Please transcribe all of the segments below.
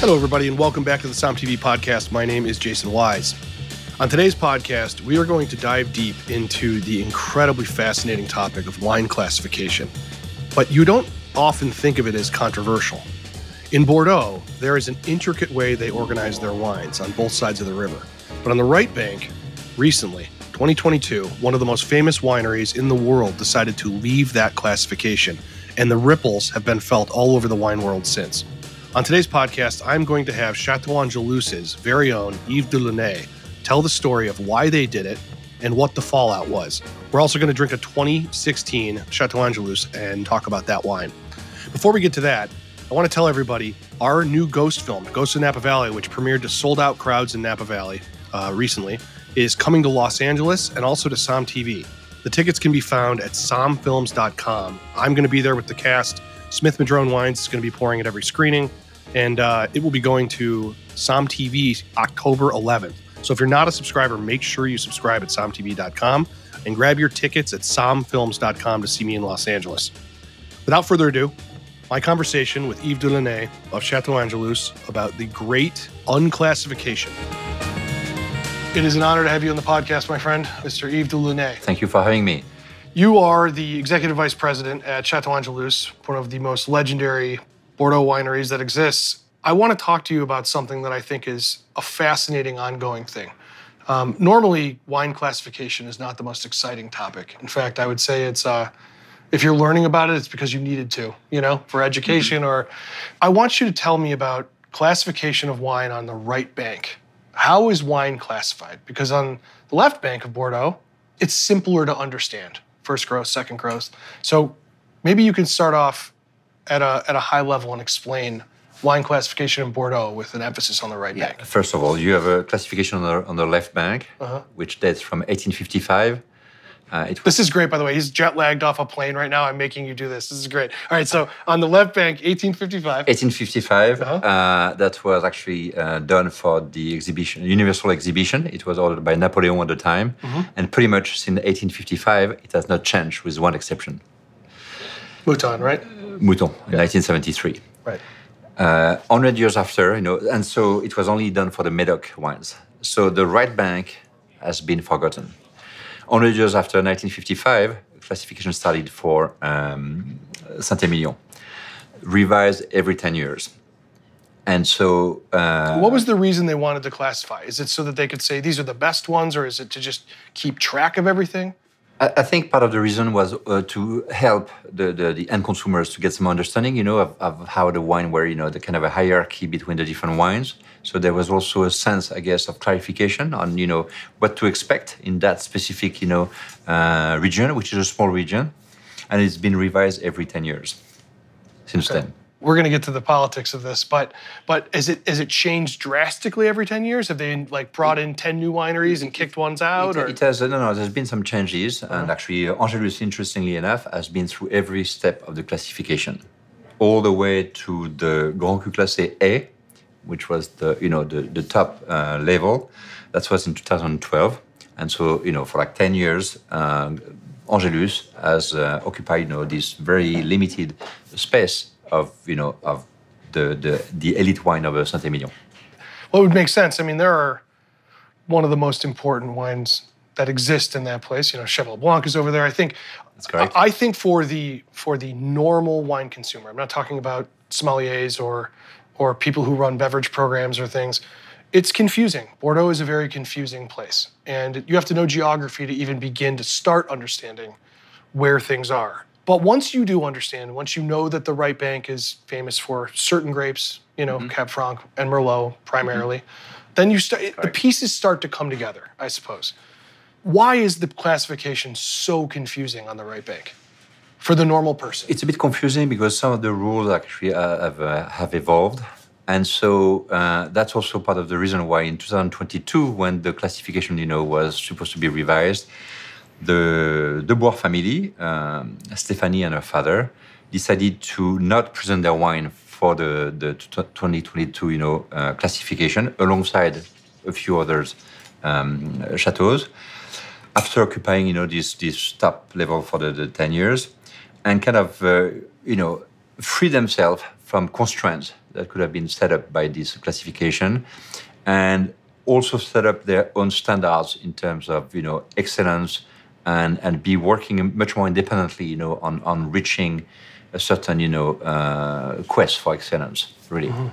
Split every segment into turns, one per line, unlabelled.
Hello, everybody, and welcome back to the Somm TV podcast. My name is Jason Wise. On today's podcast, we are going to dive deep into the incredibly fascinating topic of wine classification. But you don't often think of it as controversial. In Bordeaux, there is an intricate way they organize their wines on both sides of the river. But on the right bank, recently, 2022, one of the most famous wineries in the world decided to leave that classification, and the ripples have been felt all over the wine world since. On today's podcast, I'm going to have Chateau Angelous's very own Yves de Launay tell the story of why they did it and what the fallout was. We're also going to drink a 2016 Chateau Angelous and talk about that wine. Before we get to that, I want to tell everybody our new Ghost film, Ghost of Napa Valley, which premiered to sold-out crowds in Napa Valley recently, is coming to Los Angeles and also to Somm TV. The tickets can be found at sommfilms.com. I'm going to be there with the cast. Smith Madrone Wines is going to be pouring at every screening, and it will be going to Somm TV October 11th. So if you're not a subscriber, make sure you subscribe at sommtv.com and grab your tickets at sommfilms.com to see me in Los Angeles. Without further ado, my conversation with Yves de Launay of Chateau Angelous about the great unclassification. It is an honor to have you on the podcast, my friend, Mr. Yves de Launay.
Thank you for having me.
You are the executive vice president at Chateau Angelous, one of the most legendary Bordeaux wineries that exists. I want to talk to you about something that I think is a fascinating ongoing thing. Normally, wine classification is not the most exciting topic. In fact, I would say it's, if you're learning about it, it's because you needed to, for education or... I want you to tell me about classification of wine on the right bank. How is wine classified? Because on the left bank of Bordeaux, it's simpler to understand. First growth, second growth. So maybe you can start off at a high level and explain wine classification in Bordeaux with an emphasis on the right bank.
First of all, you have a classification on the left bank, which dates from 1855.
This is great, by the way. He's jet-lagged off a plane right now. I'm making you do this. This is great. All right, so on the left bank, 1855.
1855, that was actually done for the exhibition, Universal Exhibition. It was ordered by Napoleon at the time. And pretty much since 1855, it has not changed with one exception.
Mouton, right?
Mouton, in 1973.
Right.
100 years after, and so it was only done for the Medoc wines. So the right bank has been forgotten. 100 years after 1955, classification started for Saint-Emilion, revised every 10 years. And so...
what was the reason they wanted to classify? Is it so that they could say these are the best ones, or is it to just keep track of everything?
I think part of the reason was to help the end consumers to get some understanding, of how the wine were, the kind of a hierarchy between the different wines. So there was also a sense, I guess, of clarification on, what to expect in that specific, region, which is a small region. And it's been revised every 10 years since then.
We're going to get to the politics of this, but has it changed drastically every 10 years? Have they brought in 10 new wineries and kicked ones out?
It has, no, there's been some changes. And actually, Angelous, interestingly enough, has been through every step of the classification, all the way to the Grand Cru Classé A, which was the top level. That was in 2012. And so, for 10 years, Angelous has occupied, this very limited space of the elite wine of Saint-Emilion.
Well, it would make sense. I mean, there are one of the most important wines that exist in that place. Cheval Blanc is over there. I think
that's correct.
I think for the normal wine consumer, I'm not talking about sommeliers or people who run beverage programs or things. It's confusing. Bordeaux is a very confusing place, and you have to know geography to even begin to start understanding where things are. But once you do understand, once you know that the right bank is famous for certain grapes, Cab Franc and Merlot primarily, then the pieces start to come together, I suppose. Why is the classification so confusing on the right bank for the normal person?
It's a bit confusing because some of the rules actually have evolved. And so that's also part of the reason why in 2022, when the classification, was supposed to be revised, the Debois family, Stephanie and her father, decided to not present their wine for the 2022, classification alongside a few others chateaus. After occupying, this top level for the 10 years, and kind of, free themselves from constraints that could have been set up by this classification, and also set up their own standards in terms of excellence, and be working much more independently on reaching a certain quest for excellence, really. Mm-hmm.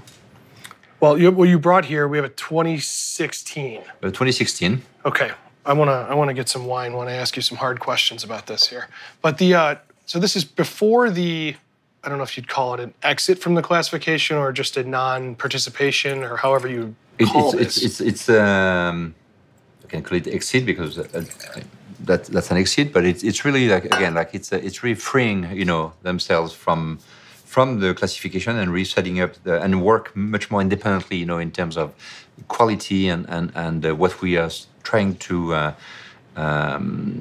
Well, you brought here, we have a 2016.
2016.
Okay. I want to get some wine. I want to ask you some hard questions about this here. But so this is before the, I don't know if you'd call it an exit from the classification or just a non-participation, or however you call it.
I can call it exit because that's an exit, but it's really it's really freeing themselves from the classification and resetting up and work much more independently in terms of quality and what we are trying to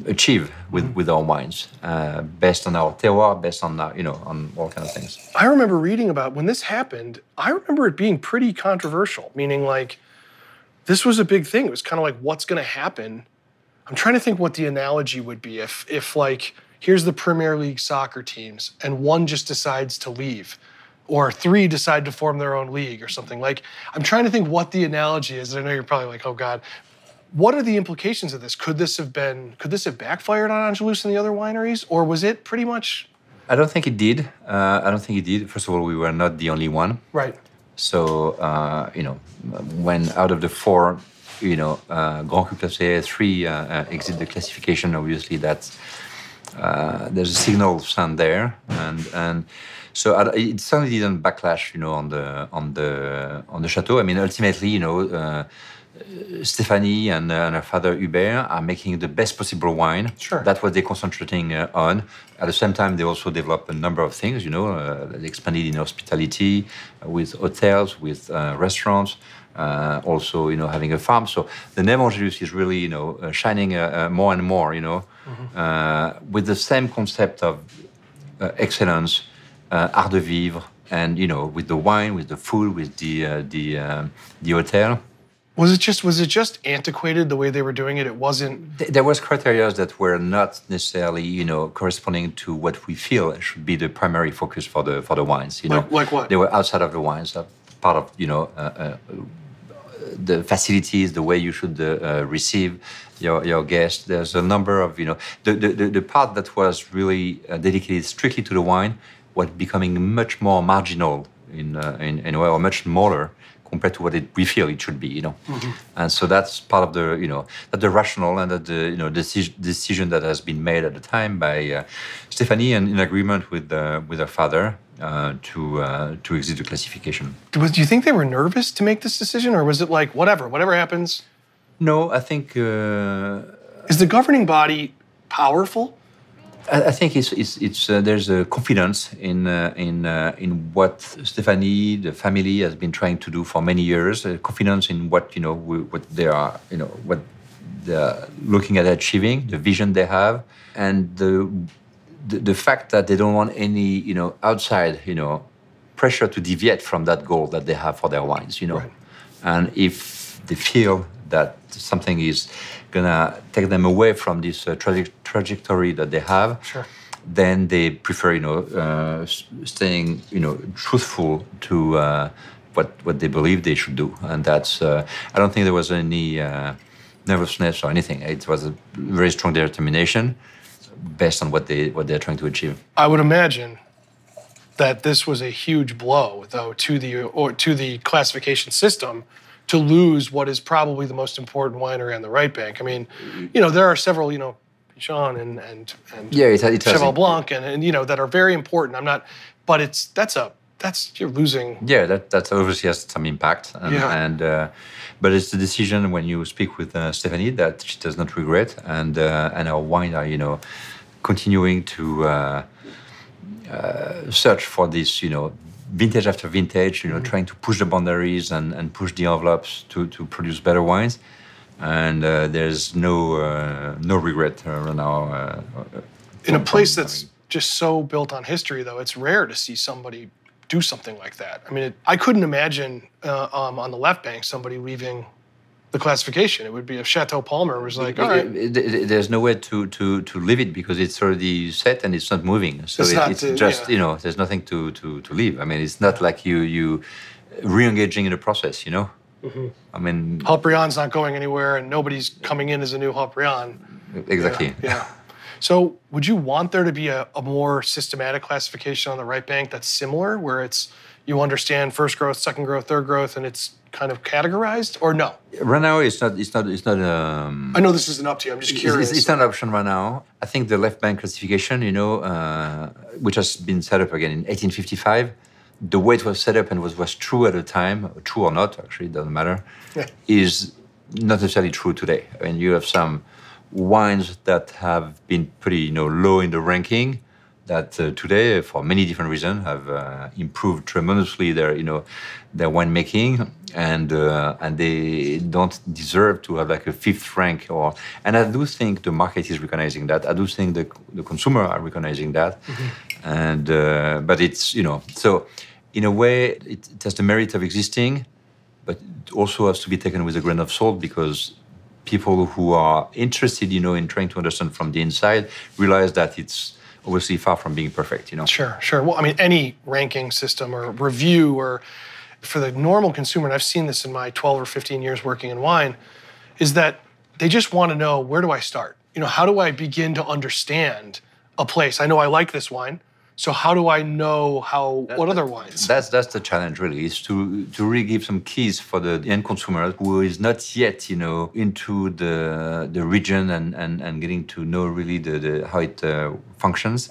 achieve with our wines, based on our terroir, based on on all kinds of things.
I remember reading about when this happened. I remember it being pretty controversial, meaning like this was a big thing. It was kind of like, what's going to happen? I'm trying to think what the analogy would be if like, here's the Premier League soccer teams and one just decides to leave, or three decide to form their own league or something. Like, I'm trying to think what the analogy is. I know you're probably like, oh God, what are the implications of this? Could this have backfired on Angelus and the other wineries, or was it pretty much?
I don't think it did. First of all, we were not the only one.
Right.
So, when out of the four, Grand Cru Classé 3 exit the classification, obviously that's there's a signal sent there, and so it certainly didn't backlash, on the chateau. I mean, ultimately, Stéphanie and her father Hubert are making the best possible wine.
Sure.
That's what they're concentrating on. At the same time, they also developed a number of things. They expanded in hospitality, with hotels, with restaurants. Also, having a farm. So the name Angelus is really, shining more and more, with the same concept of excellence, art de vivre, and with the wine, with the food, with the hotel.
Was it just antiquated the way they were doing it? It wasn't.
There was criteria that were not necessarily, corresponding to what we feel should be the primary focus for the wines.
Like what?
They were outside of the wines, part of the facilities, the way you should receive your guests. There's a number of the part that was really dedicated strictly to the wine was becoming much more marginal in a way, or much smaller compared to what we feel it should be, Mm-hmm. And so that's part of the rationale and the decision that has been made at the time by Stéphanie, and in agreement with her father to exit the classification.
Do you think they were nervous to make this decision, or was it like whatever happens?
No, I think.
Is the governing body powerful?
I think it's there's a confidence in what Stéphanie, the family, has been trying to do for many years. Confidence in what what they are what they're looking at achieving, the vision they have, and the fact that they don't want any outside pressure to deviate from that goal that they have for their wines.
Right.
And if they feel that something is gonna take them away from this trajectory that they have,
sure,
then they prefer staying truthful to what they believe they should do, and that's I don't think there was any nervousness or anything. It was a very strong determination based on what they're trying to achieve.
I would imagine that this was a huge blow, though, to the classification system, to lose what is probably the most important winery on the right bank. I mean, there are several, Jean and Cheval Blanc and that are very important. But you're losing.
Yeah, that obviously has some impact. But it's the decision when you speak with Stéphanie that she does not regret, and our wine are continuing to search for this vintage after vintage, trying to push the boundaries and push the envelopes to produce better wines. And there's no regret around our...
In a place that's just so built on history, though, it's rare to see somebody do something like that. I mean, I couldn't imagine on the left bank somebody leaving the classification. It would be if Chateau Palmer was like, all right.
There's nowhere to leave it because it's already set and it's not moving. So it's just, there's nothing to leave. I mean, it's not like you re-engaging in the process,
Mm-hmm.
I mean...
Haut-Briond's not going anywhere and nobody's coming in as a new Haut-Briond.
Exactly.
Yeah. So would you want there to be a more systematic classification on the right bank that's similar, where it's you understand first growth, second growth, third growth, and it's kind of categorized, or no?
Right now, it's not.
I know this isn't up to you. I'm just curious.
It's not an option right now. I think the left bank classification, which has been set up again in 1855, the way it was set up and was true at the time, true or not, actually, it doesn't matter, is not necessarily true today. I mean, you have some wines that have been pretty, low in the ranking, that today, for many different reasons, have improved tremendously their winemaking, and they don't deserve to have like a fifth rank. And I do think the market is recognizing that. I do think the consumer are recognizing that, and but it's so in a way it has the merit of existing, but it also has to be taken with a grain of salt because people who are interested, in trying to understand from the inside, realize that it's obviously far from being perfect,
Sure. Well, I mean, any ranking system or review, or for the normal consumer, and I've seen this in my 12 or 15 years working in wine, is that they just want to know, where do I start? How do I begin to understand a place? I know I like this wine, so how do I know what other wines?
That's the challenge, really, is to really give some keys for the end consumer who is not yet, into the region and getting to know really how it functions,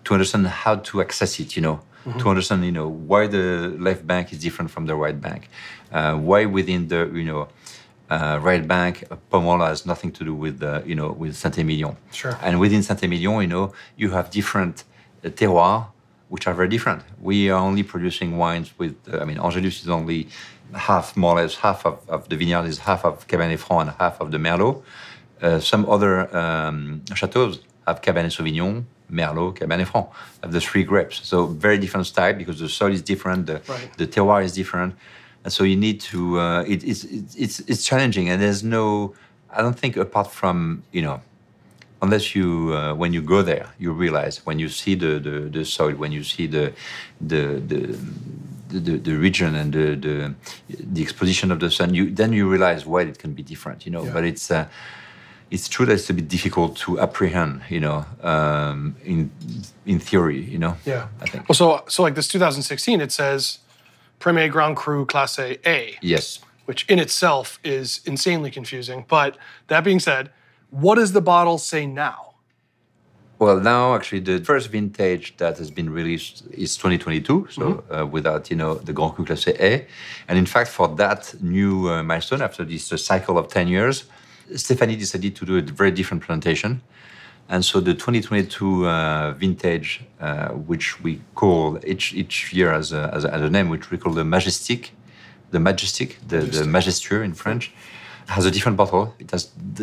to understand how to access it, to understand, why the left bank is different from the right bank, why within the, right bank, Pomerol has nothing to do with, with Saint-Emilion.
Sure.
And within Saint-Emilion, you have different terroirs, which are very different. We are only producing wines with, Angelus is only half, more or less, half of the vineyard is half of Cabernet Franc and half of the Merlot. Some other chateaus have Cabernet Sauvignon, Merlot, Cabernet Franc, have the three grapes. So very different style because the soil is different, the terroir is different. And so you need to, it's challenging. And there's I don't think apart from, unless you, when you go there, you realize, when you see the soil, when you see the region and the exposition of the sun, then you realize why it can be different, But it's true that it's a bit difficult to apprehend, in theory,
Yeah.
I think.
Well, so like this 2016, it says Premier Grand Cru Classe A.
Yes.
Which in itself is insanely confusing. But that being said, what does the bottle say now?
Well, now actually the first vintage that has been released is 2022, so without the Grand Cru Classe A. And in fact, for that new milestone, after this cycle of 10 years, Stéphanie decided to do a very different presentation. And so the 2022 vintage, which we call each year as a name, which we call the Majestic, the Majestueux in French, has a different bottle. It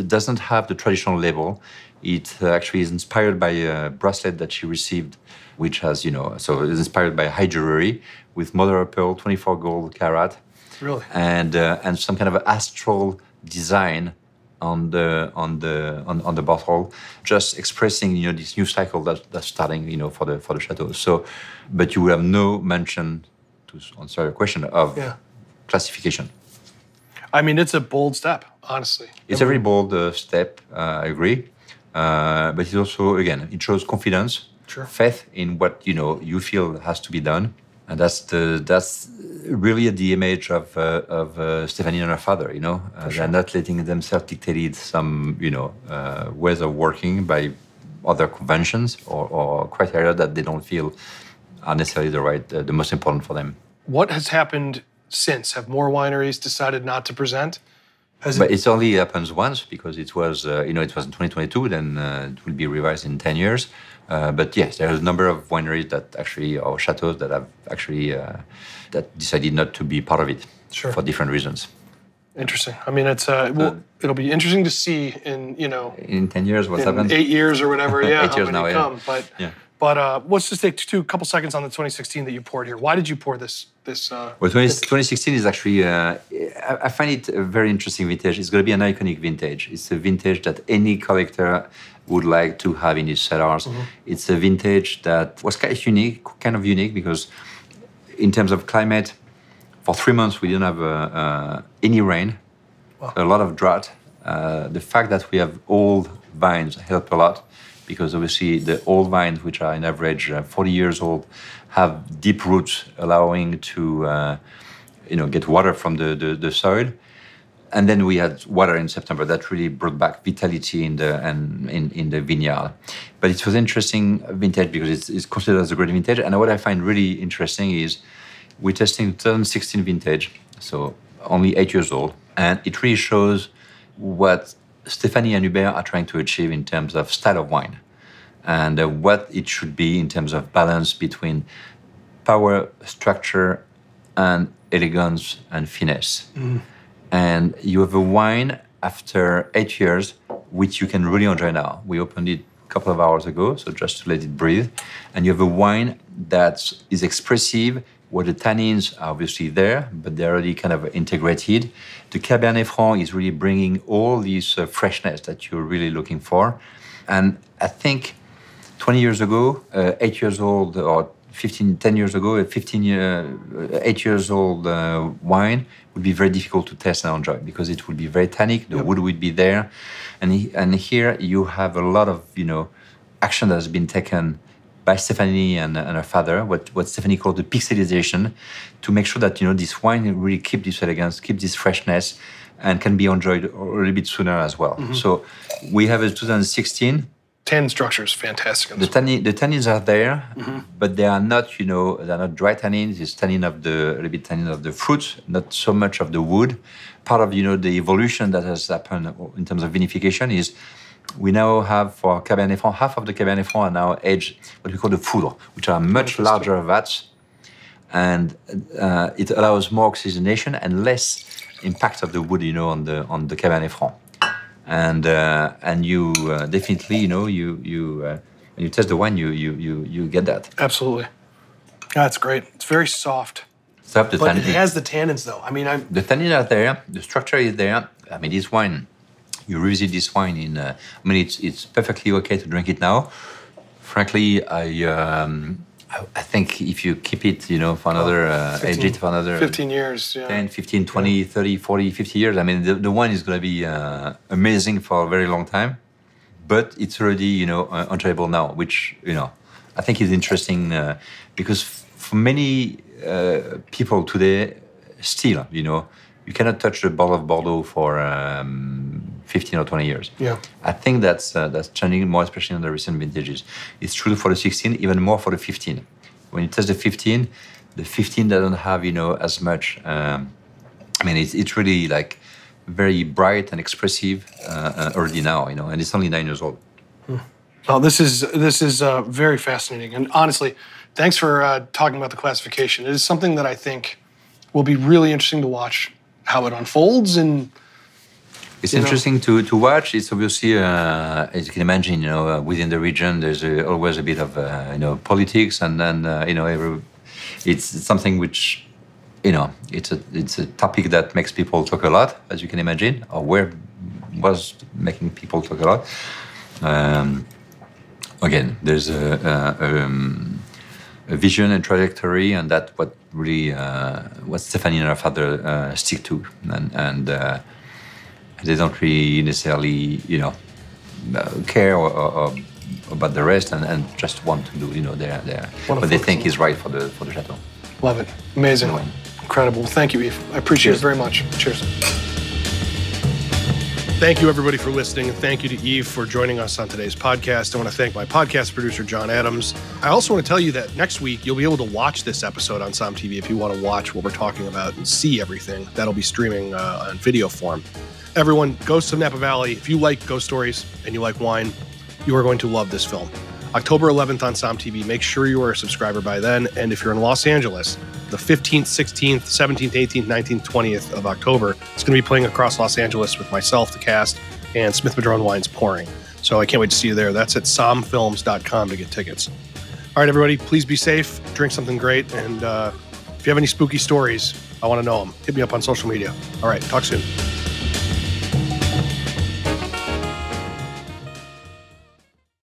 doesn't have the traditional label. It actually is inspired by a bracelet that she received, which has, so it's inspired by high jewelry with mother of pearl, 24 gold carat.
Really?
And some kind of astral design on the bottle, just expressing, this new cycle that's starting, for the chateau. So, but you will have no mention, to answer your question, of classification.
I mean, it's a bold step, honestly.
It's a very bold step, I agree. But it also, again, it shows confidence, faith in what, you feel has to be done. And that's really the image of Stéphanie and her father, They're not letting themselves dictate some, ways of working by other conventions or criteria that they don't feel are necessarily the most important for them.
What has happened since? Have more wineries decided not to present?
But it only happens once because it was, it was in 2022. Then it will be revised in 10 years. But yes, there are a number of wineries that actually, or chateaus that have actually that decided not to be part of it for different reasons.
Interesting. I mean, it's it'll be interesting to see in
in 10 years what's happened.
8 years or whatever. Yeah,
8 years now.
Come. But let's just take a couple seconds on the 2016 that you poured here. Why did you pour this?
Well, 2016 is actually, I find it a very interesting vintage. It's going to be an iconic vintage. It's a vintage that any collector would like to have in his cellars. It's a vintage that was kind of unique because in terms of climate, for 3 months we didn't have any rain, a lot of drought. The fact that we have old vines helped a lot because obviously the old vines, which are on average 40 years old, have deep roots, allowing to get water from the soil. And then we had water in September that really brought back vitality in the vineyard. But it was an interesting vintage because it's considered as a great vintage. And what I find really interesting is we're testing 2016 vintage, so only 8 years old. And it really shows what Stéphanie and Hubert are trying to achieve in terms of style of wine and what it should be in terms of balance between power, structure, and elegance and finesse. And you have a wine after 8 years, which you can really enjoy now. We opened it a couple of hours ago, so just to let it breathe. And you have a wine that is expressive, where the tannins are obviously there, but they're already kind of integrated. The Cabernet Franc is really bringing all this freshness that you're really looking for. And I think 20 years ago, 8 years old, or 10 years ago, 8 years old wine would be very difficult to test and enjoy because it would be very tannic, the wood would be there. And here you have a lot of, action that has been taken by Stéphanie and her father, what Stéphanie called the pixelization, to make sure that, this wine really keep this elegance, keep this freshness, and can be enjoyed a little bit sooner as well. So we have a 2016.
Tannin structure is fantastic.
The tannins are there, but they are not, they're not dry tannins. It's a little bit tannin of the fruit, not so much of the wood. Part of, the evolution that has happened in terms of vinification is we now have for Cabernet Franc, half of the Cabernet Franc are now aged what we call the foudre, which are much larger vats, and it allows more oxygenation and less impact of the wood, on the Cabernet Franc. And you definitely, when you test the wine, you get that.
Absolutely. That's great. It's very soft.
But
it has the tannins, though.
The tannins are there. The structure is there. This wine, you revisit this wine it's perfectly okay to drink it now. Frankly, I think if you keep it, for another, age it for another
15 years,
10, 15, 20, 30, 40, 50 years. The wine is going to be amazing for a very long time, but it's already, enjoyable now, which, I think is interesting because for many people today, still, you cannot touch the bottle of Bordeaux for 15 or 20 years. Yeah, I think that's changing more, especially in the recent vintages. It's true for the 16, even more for the 15. When you test the 15 doesn't have, as much. It's really like very bright and expressive already now, and it's only 9 years old.
Oh, this is very fascinating, and honestly, thanks for talking about the classification. It is something that I think will be really interesting to watch how it unfolds and.
It's interesting to watch. It's obviously, as you can imagine, within the region, there's always a bit of, politics, and then, it's something which, it's a topic that makes people talk a lot, as you can imagine, or was making people talk a lot. Again, there's a vision and trajectory, and that's what really what Stéphanie and her father stick to, and they don't really necessarily, care or about the rest, and just want to do, their what they think is right for the chateau.
Love it. Amazing. Incredible. Thank you, Yves. I appreciate it very much. Cheers. Thank you, everybody, for listening, and thank you to Yves for joining us on today's podcast. I want to thank my podcast producer, John Adams. I also want to tell you that next week, you'll be able to watch this episode on SOMM TV if you want to watch what we're talking about and see everything. That'll be streaming on video form. Everyone, Ghosts of Napa Valley, if you like ghost stories and you like wine, you are going to love this film. October 11th on SOMM TV. Make sure you are a subscriber by then. And if you're in Los Angeles, the 15th, 16th, 17th, 18th, 19th, 20th of October, it's going to be playing across Los Angeles with myself, the cast, and Smith Madrone Wines pouring. So I can't wait to see you there. That's at sommfilms.com to get tickets. All right, everybody, please be safe, drink something great, and if If you have any spooky stories, I want to know them. Hit me up on social media. All right, talk soon.